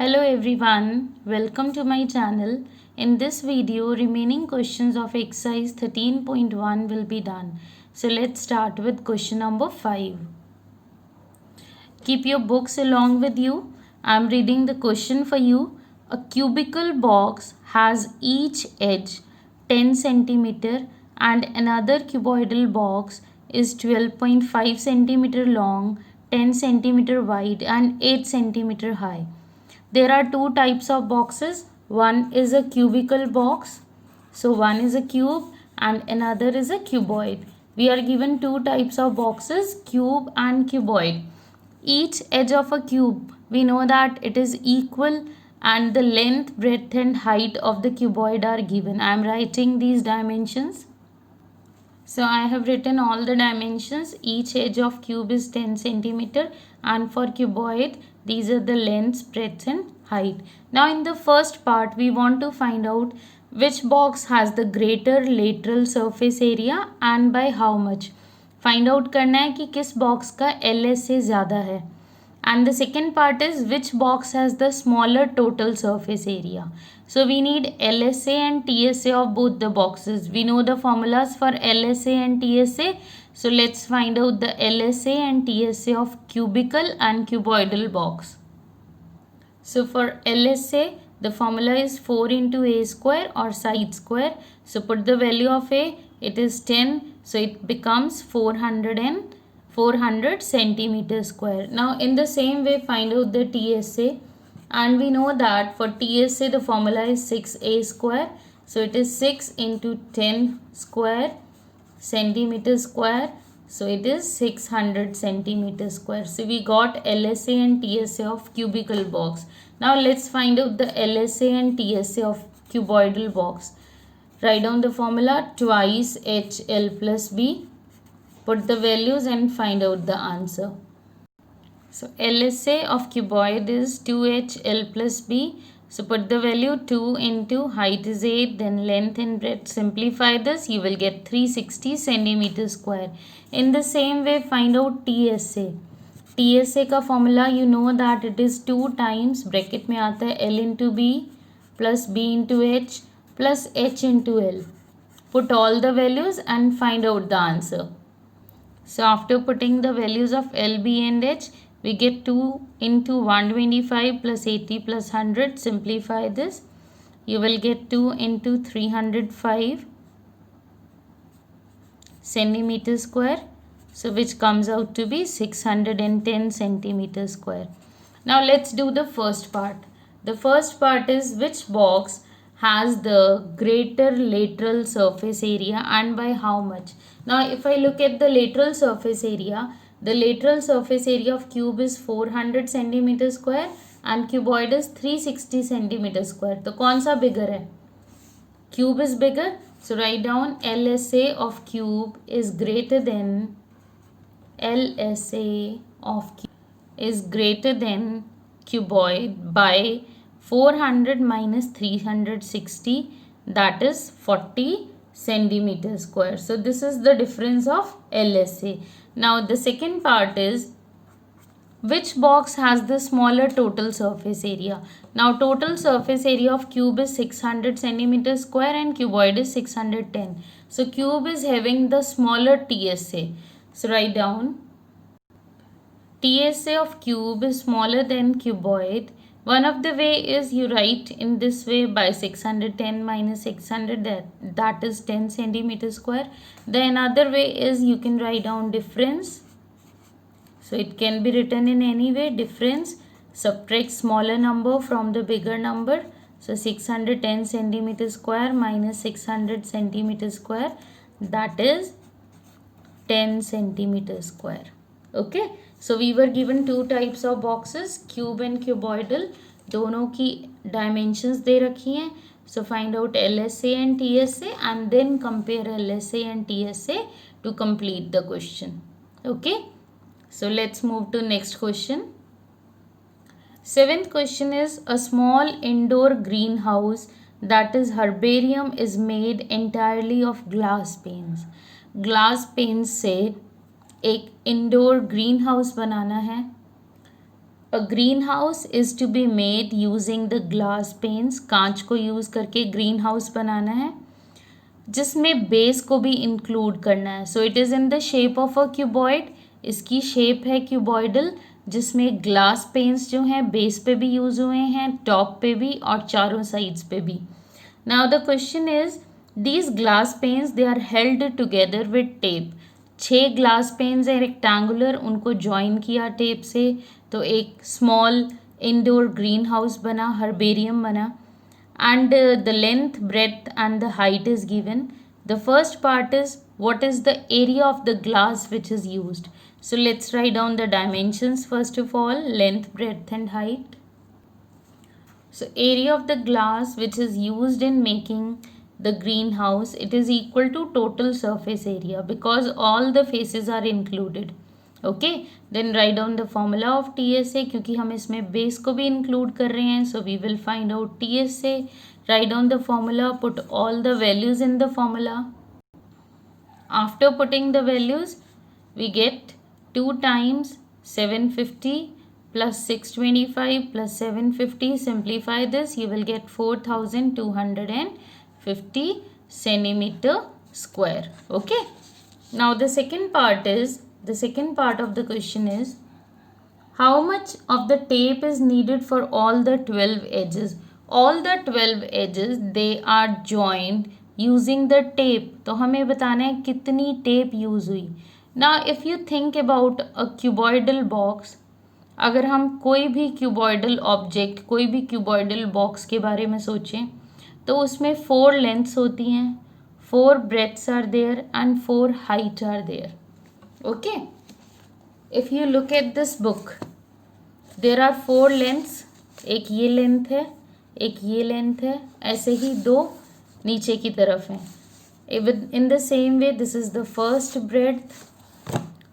Hello everyone, welcome to my channel. In this video, remaining questions of exercise 13.1 will be done. So let's start with question number 5. Keep your books along with you. I am reading the question for you. A cubical box has each edge 10 centimeter and another cuboidal box is 12.5 centimeter long, 10 centimeter wide and 8 centimeter high. There are two types of boxes. One is a cubical box. So one is a cube and another is a cuboid. We are given two types of boxes, cube and cuboid. Each edge of a cube, we know that it is equal and the length, breadth and height of the cuboid are given. I am writing these dimensions. So I have written all the dimensions. Each edge of cube is 10 centimeter and for cuboid these are the lengths, breadth and height. Now in the first part we want to find out which box has the greater lateral surface area and by how much. Find out करना है कि किस box का LSA ज़्यादा है. And the second part is which box has the smaller total surface area. So we need LSA and TSA of both the boxes. We know the formulas for LSA and TSA. So let's find out the LSA and TSA of cubical and cuboidal box. So for LSA, the formula is 4 into A square or side square. So put the value of A, it is 10. So it becomes 400 centimeter square. Now in the same way find out the TSA, and we know that for TSA the formula is 6A square. So it is 6 into 10 square centimeter square. So it is 600 centimeter square. So we got LSA and TSA of cubical box. Now let's find out the LSA and TSA of cuboidal box. Write down the formula twice HL plus B. Put the values and find out the answer. So LSA of cuboid is 2HL plus B. So put the value 2 into height is 8, then length and breadth. Simplify this, you will get 360 centimeter square. In the same way find out TSA. TSA का formula you know that it is 2 times bracket में आता है L into B plus B into H plus H into L. Put all the values and find out the answer. So after putting the values of L, B and H, we get 2 into 125 plus 80 plus 100. Simplify this. You will get 2 into 305 centimeter square. So which comes out to be 610 centimeter square. Now let's do the first part. The first part is which box has the greater lateral surface area and by how much. Now if I look at the lateral surface area, the lateral surface area of cube is 400 centimeter square and cuboid is 360 centimeter square. तो कौन सा bigger है? Cube is bigger. So write down LSA of cube is greater than LSA of cube is greater than cuboid by 400 minus 360, that is 40 centimeter square. So this is the difference of LSA. Now the second part is which box has the smaller total surface area. Now total surface area of cube is 600 centimeter square and cuboid is 610. So cube is having the smaller TSA. So write down TSA of cube is smaller than cuboid. One of the way is you write in this way by 610 minus 600, that is 10 centimeter square. The another way is you can write down difference. So it can be written in any way, difference, subtract smaller number from the bigger number. So 610 centimeter square minus 600 centimeter square, that is 10 centimeter square. Okay, so we were given two types of boxes, cube and cuboidal. दोनों की dimensions दे रखी हैं. So find out LSA and TSA and then compare LSA and TSA to complete the question. Okay, so let's move to next question. Seventh question is a small indoor greenhouse, that is herbarium, is made entirely of glass panes. Glass panes से एक indoor green house बनाना है a green house is to be made using the glass panes. कांच को use करके green house बनाना है जिसमें बेस को भी इंक्लूड करना है. सो it is in the shape of a cuboid. इसकी शेप है क्यूबॉइडल जिसमें ग्लास पेन्स जो हैं बेस पे भी यूज़ हुए हैं, टॉप पे भी और चारों साइड्स पे भी. Now the question is these glass panes they are held together with tape. 6 glass panes है रेक्टेंगुलर, उनको ज्वाइन किया टेप से तो एक स्मॉल इंडोर ग्रीन हाउस बना, हर्बेरियम बना. And the length, breadth and the height is given. The first part is what is the area of the glass which is used. So let's write down the dimensions first of all, length, breadth and height. So area of the glass which is used in making the greenhouse, it is equal to total surface area because all the faces are included. Okay, then write down the formula of TSA क्योंकि हम इसमें base को भी include कर रहे हैं. So we will find out TSA. Write down the formula, put all the values in the formula. After putting the values we get 2 times 750 plus 625 plus 750. Simplify this, you will get 4250 centimeter square. Okay, now the second part of the question is how much of the tape is needed for all the 12 edges. All the 12 edges they are joined using the tape. तो हमें बताना है कितनी tape use हुई. Now if you think about a cuboidal box, अगर हम कोई भी क्यूबॉइडल ऑब्जेक्ट, कोई भी क्यूबॉइडल बॉक्स के बारे में सोचें तो उसमें 4 लेंथ्स होती हैं, 4 breadths are there and 4 height are there. Okay, if you look at this book there are 4 lengths. एक ये लेंथ है, एक ये लेंथ है, ऐसे ही 2 नीचे की तरफ हैं. In the same way this is the first breadth,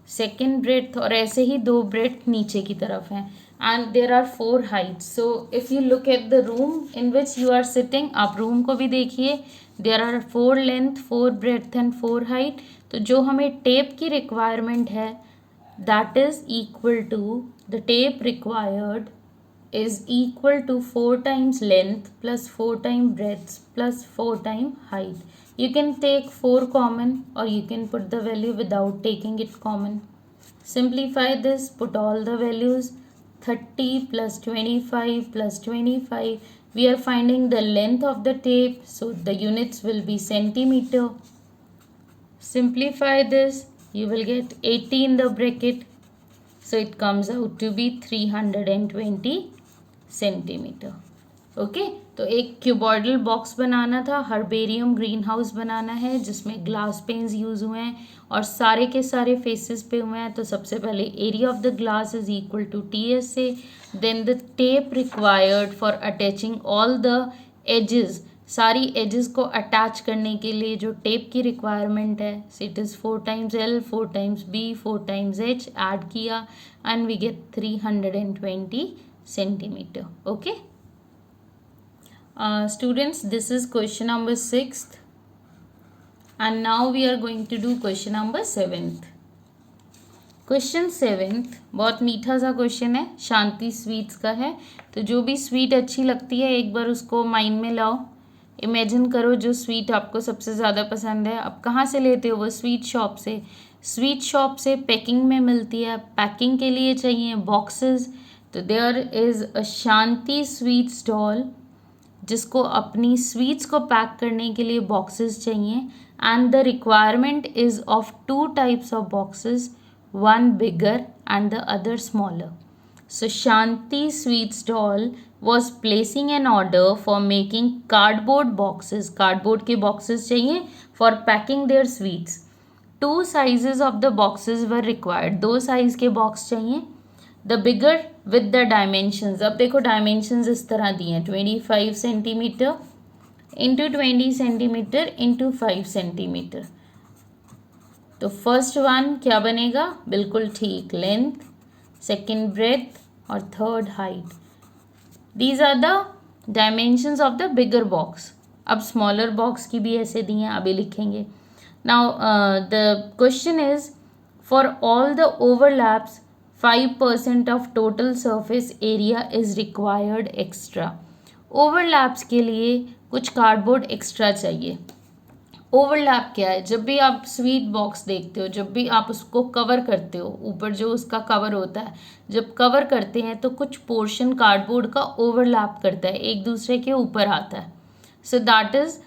second breadth और ऐसे ही 2 breadth नीचे की तरफ हैं. And there are 4 heights. So if you look at the room in which you are sitting, आप रूम को भी देखिए, there are 4 length, 4 breadth and 4 height. तो जो हमें टेप की रिक्वायरमेंट है that is equal to the tape required is equal to 4 times length plus 4 times breadth plus 4 times height. You can take 4 common or you can put the value without taking it common. Simplify this, put all the values. 30 plus 25 plus 25. We are finding the length of the tape, so the units will be centimeter. Simplify this, you will get 80 in the bracket, so it comes out to be 320 centimeter. Okay, तो एक cuboidal box बनाना था, herbarium green house बनाना है जिसमें glass pens use हुए हैं और सारे के सारे फेसेस पे हुए हैं. तो सबसे पहले area of the glass is equal to TSA. Then the tape required for attaching all the edges, सारी एजेस को अटैच करने के लिए जो टेप की रिक्वायरमेंट है, it is 4 times L, 4 times B, 4 times H add किया and we get 320 centimeter. Okay students, this is question number 6th and now we are going to do question number 7th. Question 7th बहुत मीठा सा question है, शांति sweets का है. तो जो भी स्वीट अच्छी लगती है एक बार उसको माइंड में लाओ, इमेजिन करो जो स्वीट आपको सबसे ज़्यादा पसंद है. आप कहाँ से लेते हो वो? स्वीट शॉप से. स्वीट शॉप से पैकिंग में मिलती है, पैकिंग के लिए चाहिए बॉक्सेस. तो there is a Shanti sweet stall जिसको अपनी स्वीट्स को पैक करने के लिए बॉक्सेस चाहिए. And the requirement is of 2 types of boxes, one bigger and the other smaller. So Shanti Sweet Stall was placing an order for making cardboard boxes. Cardboard के boxes चाहिए for packing their sweets. 2 sizes of the boxes were required. 2 size के box चाहिए. The bigger with the dimensions. अब देखो dimensions इस तरह दी हैं, 25 centimeter into 20 centimeter into 5 centimeter. तो फर्स्ट वन क्या बनेगा? बिल्कुल ठीक, लेंथ, सेकेंड ब्रेथ और third height. These are the dimensions of the bigger box. अब स्मॉलर बॉक्स की भी ऐसे दी हैं, अभी लिखेंगे. Now the question is for all the overlaps 5% of total surface area is required extra. Overlaps के लिए कुछ कार्डबोर्ड एक्स्ट्रा चाहिए. ओवरलैप क्या है? जब भी आप स्वीट बॉक्स देखते हो, जब भी आप उसको कवर करते हो, ऊपर जो उसका कवर होता है, जब कवर करते हैं तो कुछ पोर्शन कार्डबोर्ड का ओवरलैप करता है, एक दूसरे के ऊपर आता है. So that is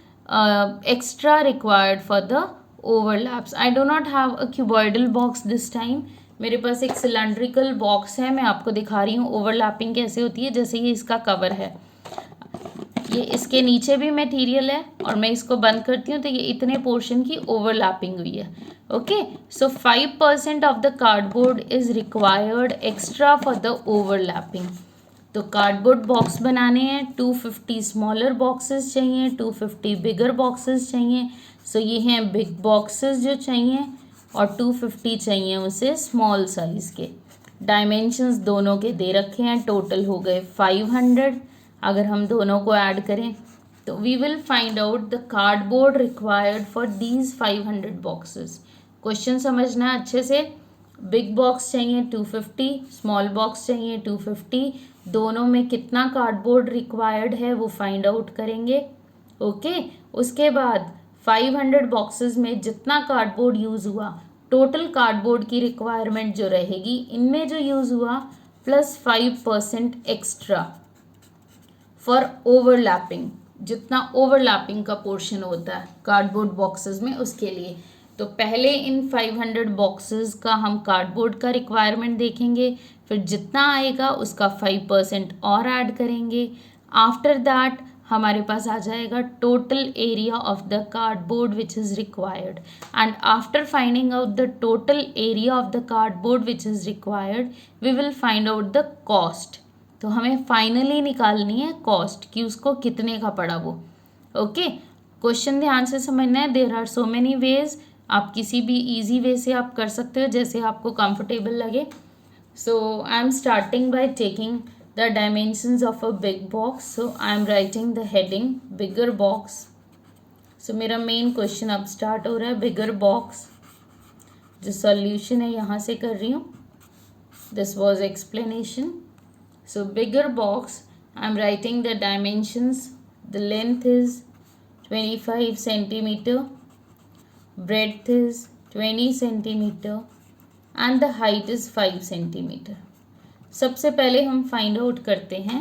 extra required for the overlaps. I do not have a cuboidal box this time. मेरे पास एक सिलेंड्रिकल बॉक्स है, मैं आपको दिखा रही हूँ ओवरलैपिंग कैसे होती है. जैसे ये इसका कवर है, ये इसके नीचे भी मटेरियल है और मैं इसको बंद करती हूँ तो ये इतने पोर्शन की ओवरलैपिंग हुई है. Okay, so 5% of the cardboard is required extra for the overlapping. तो कार्डबोर्ड बॉक्स बनाने हैं, 250 स्मॉलर बॉक्सेस चाहिए, 250 बिगर बॉक्सेस चाहिए. सो ये हैं बिग बॉक्सेस जो चाहिए और 250 चाहिए उसे स्मॉल साइज के. डायमेंशंस दोनों के दे रखे हैं, टोटल हो गए 500. अगर हम दोनों को ऐड करें तो we will find out the cardboard required for these 500 boxes. Question समझना है अच्छे से. बिग बॉक्स चाहिए 250, स्मॉल बॉक्स चाहिए 250. दोनों में कितना कार्डबोर्ड रिक्वायर्ड है वो फाइंड आउट करेंगे. ओके, उसके बाद 500 बॉक्सेस में जितना कार्डबोर्ड यूज़ हुआ, टोटल कार्डबोर्ड की रिक्वायरमेंट जो रहेगी, इनमें जो यूज़ हुआ प्लस 5% एक्स्ट्रा फॉर ओवरलैपिंग. जितना ओवरलैपिंग का पोर्शन होता है कार्डबोर्ड बॉक्सेस में, उसके लिए. तो पहले इन 500 बॉक्सेस का हम कार्डबोर्ड का रिक्वायरमेंट देखेंगे, फिर जितना आएगा उसका 5% और ऐड करेंगे. आफ्टर दैट हमारे पास आ जाएगा total area of the cardboard which is required. And after finding out the total area of the cardboard which is required, we will find out the cost. तो हमें फाइनली निकालनी है cost कि उसको कितने का पड़ा वो. ओके, क्वेश्चन ध्यान से समझना है. There are so many ways. आप किसी भी इजी वे से आप कर सकते हो, जैसे आपको कंफर्टेबल लगे. So I am starting by taking the dimensions of a big box. So I am writing the heading bigger box. So मेरा मेन क्वेश्चन अब स्टार्ट हो रहा है. बिगर बॉक्स, जो सॉल्यूशन है यहाँ से कर रही हूँ. This was explanation. So bigger box, I am writing the dimensions. The length is 25 centimeter, breadth is 20 centimeter and the height is 5 centimeter. सबसे पहले हम find out करते हैं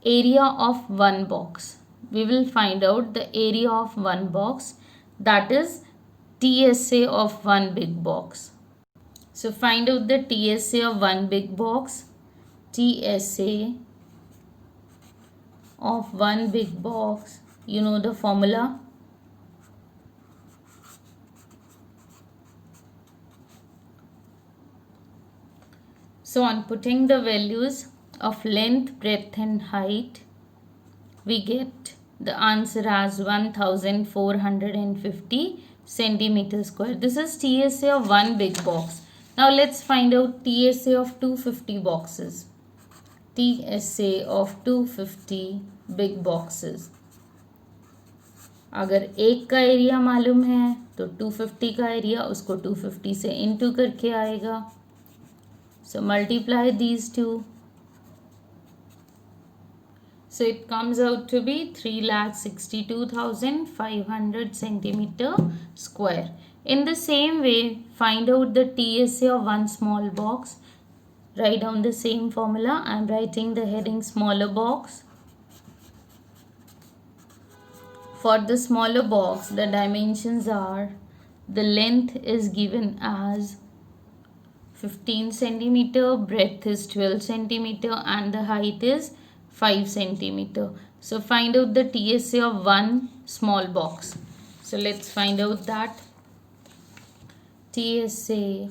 area of one box. We will find out the area of one box, that is TSA of one big box. So find out the TSA of one big box. TSA of one big box, you know the formula. So on putting the values of length, breadth and height, we get the answer as 1450 centimeter square. This is TSA of one big box. Now let's find out TSA of 250 boxes. TSA of 250 big boxes. अगर एक का area मालूम है तो 250 का area उसको 250 से into करके आएगा. So multiply these two. So it comes out to be 3,62,500 centimeter square. In the same way, find out the TSA of one small box. Write down the same formula. I am writing the heading smaller box. For the smaller box, the dimensions are, the length is given as 15 centimeter, breadth is 12 centimeter and the height is 5 centimeter. So find out the TSA of one small box. So let's find out that. TSA.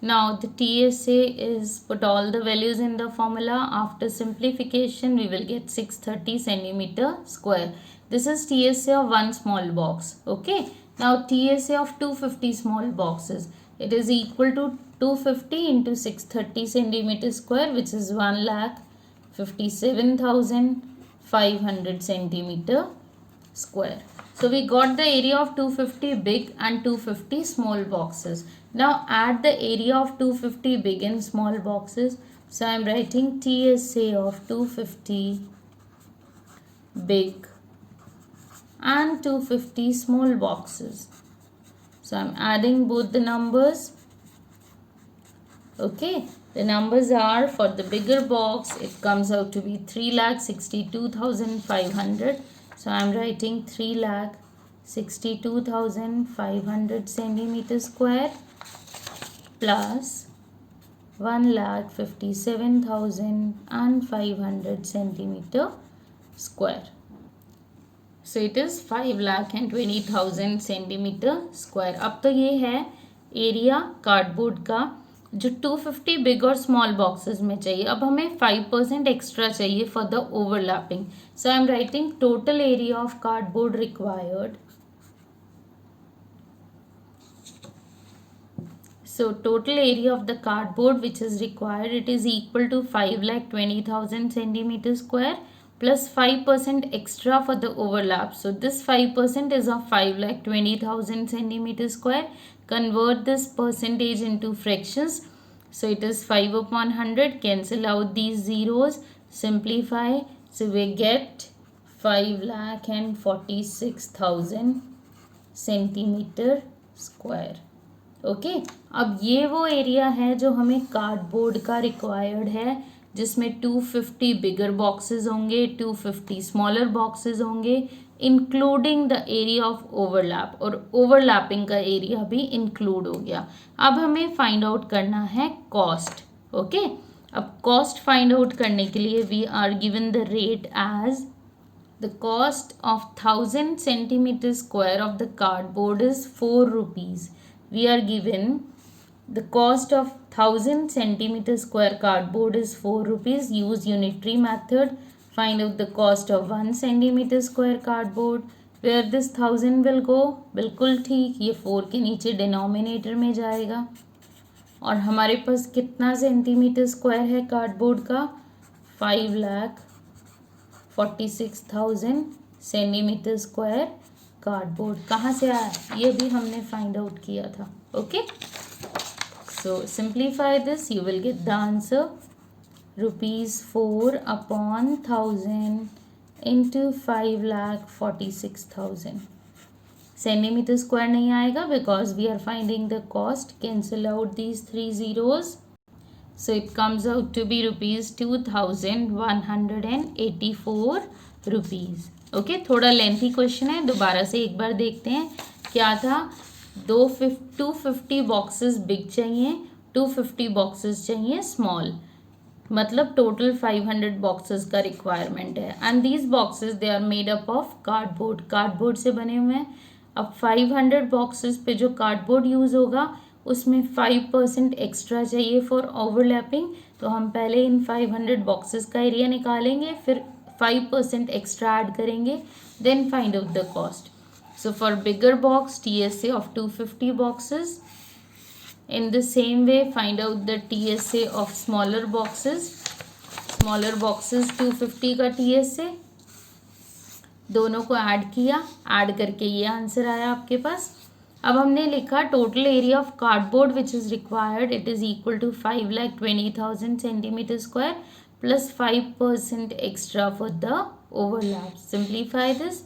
Now the TSA is, put all the values in the formula. After simplification we will get 630 centimeter square. This is TSA of one small box. Okay. Now TSA of 250 small boxes. It is equal to 250 into 630 centimeter square, which is 1,57,500 centimeter square. So we got the area of 250 big and 250 small boxes. Now add the area of 250 big and small boxes. So I am writing TSA of 250 big and 250 small boxes. So I am adding both the numbers. Okay, the numbers are, for the bigger box it comes out to be 3,62,500. So I am writing 3,62,500 centimeters square plus 1,57,500 centimeter square. So it is 5,20,000 centimeter square. अब तो ये है area cardboard का जो 250 big और small boxes में चाहिए. अब हमें 5% एक्स्ट्रा चाहिए for the overlapping. So I am writing total area of cardboard required. So total area of the cardboard which is required, it is equal to 5,20,000 centimeters square plus 5% extra for the overlap. So this 5% is of 5,20,000 centimeters square. Convert this percentage into fractions. So it is 5 upon 100. Cancel out these zeros. Simplify. So we get 5,46,000 centimeter square. Okay अब ये वो area है जो हमें cardboard का required है, जिसमें 250 बिगर boxes होंगे, 250 स्मॉलर बॉक्सेस होंगे, including the area of overlap, और ओवरलैपिंग का एरिया भी इंक्लूड हो गया. अब हमें फाइंड आउट करना है कॉस्ट. ओके अब कॉस्ट फाइंड आउट करने के लिए we are given the rate as the cost of 1000 centimeter square of the cardboard is 4 rupees. We are given the cost of 1000 centimeter square cardboard is 4 rupees. Use unitary method. Find out the cost of 1 centimeter square cardboard. Where this 1000 will go? बिल्कुल ठीक, ये 4 के नीचे denominator में जाएगा. और हमारे पास कितना सेंटीमीटर स्क्वायर है कार्डबोर्ड का? 5,46,000 सेंटीमीटर स्क्वायर कार्डबोर्ड. कहाँ से आया ये भी हमने फाइंड आउट किया था. Okay so simplify this, you will get the answer ₹4 upon 1000 into 5,46,000. Centimeter square नहीं आएगा because we are finding the cost. Cancel out these 3 zeros. So it comes out to be ₹2,184 rupees. Okay थोड़ा lengthy question है, दोबारा से एक बार देखते हैं. क्या था? 250 बॉक्सेस बिग चाहिए, 250 बॉक्सेस चाहिए स्मॉल, मतलब टोटल 500 बॉक्सेस का रिक्वायरमेंट है. And these boxes they are made up of cardboard. Cardboard से बने हुए हैं. अब 500 बॉक्सेस पे जो कार्डबोर्ड यूज़ होगा उसमें 5% एक्स्ट्रा चाहिए फॉर ओवरलैपिंग. तो हम पहले इन 500 बॉक्सेस का एरिया निकालेंगे, फिर 5% एक्स्ट्रा ऐड करेंगे, then find out the cost. So for bigger box TSA of 250 boxes. In the same way find out the TSA of smaller boxes. Smaller boxes 250 का TSA. दोनों को ऐड किया, add करके ये answer आया आपके पास. अब हमने लिखा total area of cardboard which is required, it is equal to 5,20,000 centimeter square plus 5% extra for the overlap. Simplify this.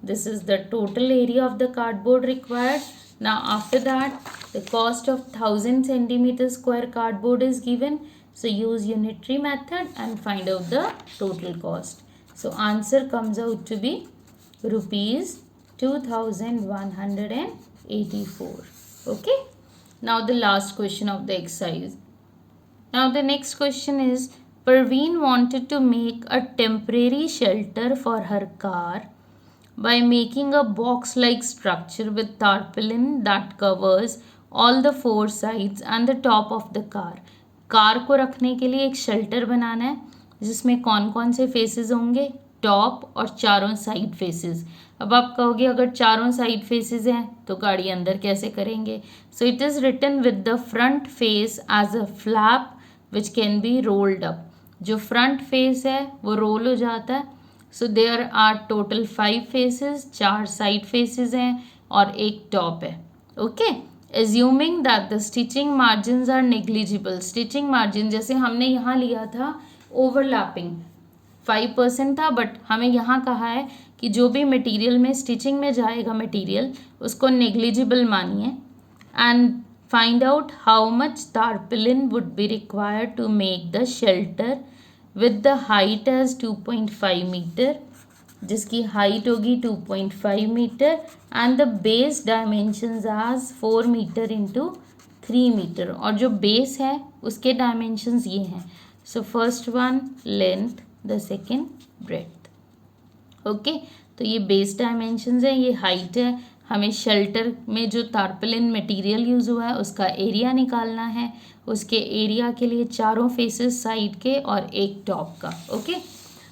This is the total area of the cardboard required. Now after that the cost of 1000 centimeter square cardboard is given. So use unitary method and find out the total cost. So answer comes out to be ₹2,184. Okay. Now the last question of the exercise. Now the next question is, Parveen wanted to make a temporary shelter for her car by making a box-like structure with tarpaulin that covers all the 4 sides and the top of the car. Car को रखने के लिए एक shelter बनाना है जिसमें कौन कौन से फेसेस होंगे? टॉप और चारों साइड फेसेस. अब आप कहोगे अगर चारों साइड फेसेस हैं तो गाड़ी अंदर कैसे करेंगे? So it is written with the front face as a flap which can be rolled up. जो फ्रंट फेस है वो रोल हो जाता है so there are total 5 faces, 4 side faces हैं और एक टॉप है. Okay, assuming that the stitching margin are negligible. Stitching margin जैसे हमने यहाँ लिया था ओवरलैपिंग 5% था, बट हमें यहाँ कहा है कि जो भी मटेरियल में स्टिचिंग में जाएगा मटेरियल उसको नेग्लिजिबल मानिए. And find out how much tarpaulin would be required to make the shelter with the height as 2.5 meter, जिसकी हाइट होगी 2.5 meter and the base dimensions as 4 meter into 3 meter. और जो base है उसके dimensions ये हैं. So first one length, the second breadth. Okay, तो ये बेस डायमेंशंस है, ये हाइट है. हमें शेल्टर में जो टारपलिन मटेरियल यूज़ हुआ है उसका एरिया निकालना है. उसके एरिया के लिए चारों फेसेस साइड के और एक टॉप का. Okay,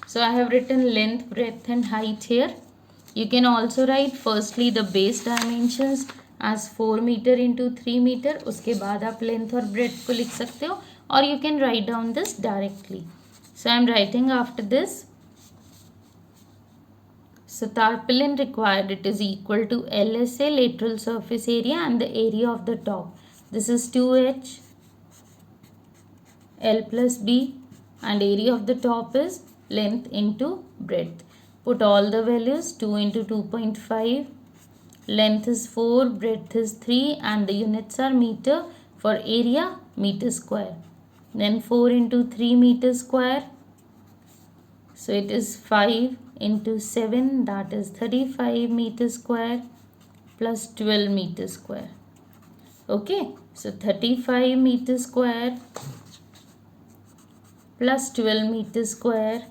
so I have written length, breadth and height here. You can also write firstly the base dimensions as 4 meter into 3 meter. उसके बाद आप लेंथ और ब्रेथ को लिख सकते हो, और you can write down this directly. So I am writing after this. So tarpaulin required, it is equal to LSA, lateral surface area, and the area of the top. This is 2H L plus B, and area of the top is length into breadth. Put all the values. 2 into 2.5, length is 4, breadth is 3, and the units are meter. For area, meter square. Then 4 into 3 meter square. So it is 5 into 7, that is 35 meter square plus 12 meter square. Okay, so 35 meter square plus 12 meter square,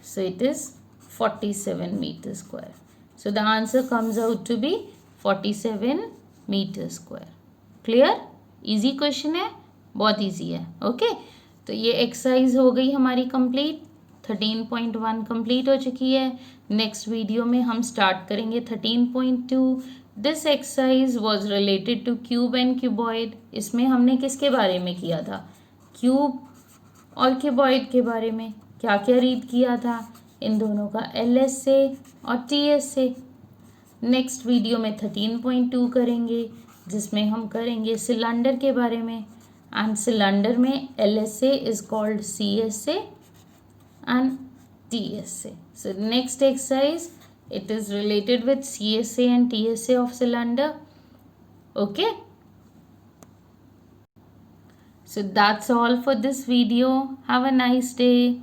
so it is 47 meter square. So the answer comes out to be 47 meter square. Clear? Easy question है, बहुत easy है. Okay, तो ये exercise हो गई हमारी complete. 13.1 complete हो चुकी है. नेक्स्ट वीडियो में हम स्टार्ट करेंगे 13.2. This exercise was related two cube and cuboid. इसमें हमने किसके बारे में किया था? क्यूब और क्यूबॉइड के बारे में. क्या क्या रीड किया था? इन दोनों का LS से और TS से. नेक्स्ट वीडियो में 13.2 करेंगे, जिसमें हम करेंगे सिलेंडर के बारे में. एंड सिलेंडर में LSA is called CSA and TSA. So next exercise, it is related with CSA and TSA of cylinder. Okay, so that's all for this video. Have a nice day.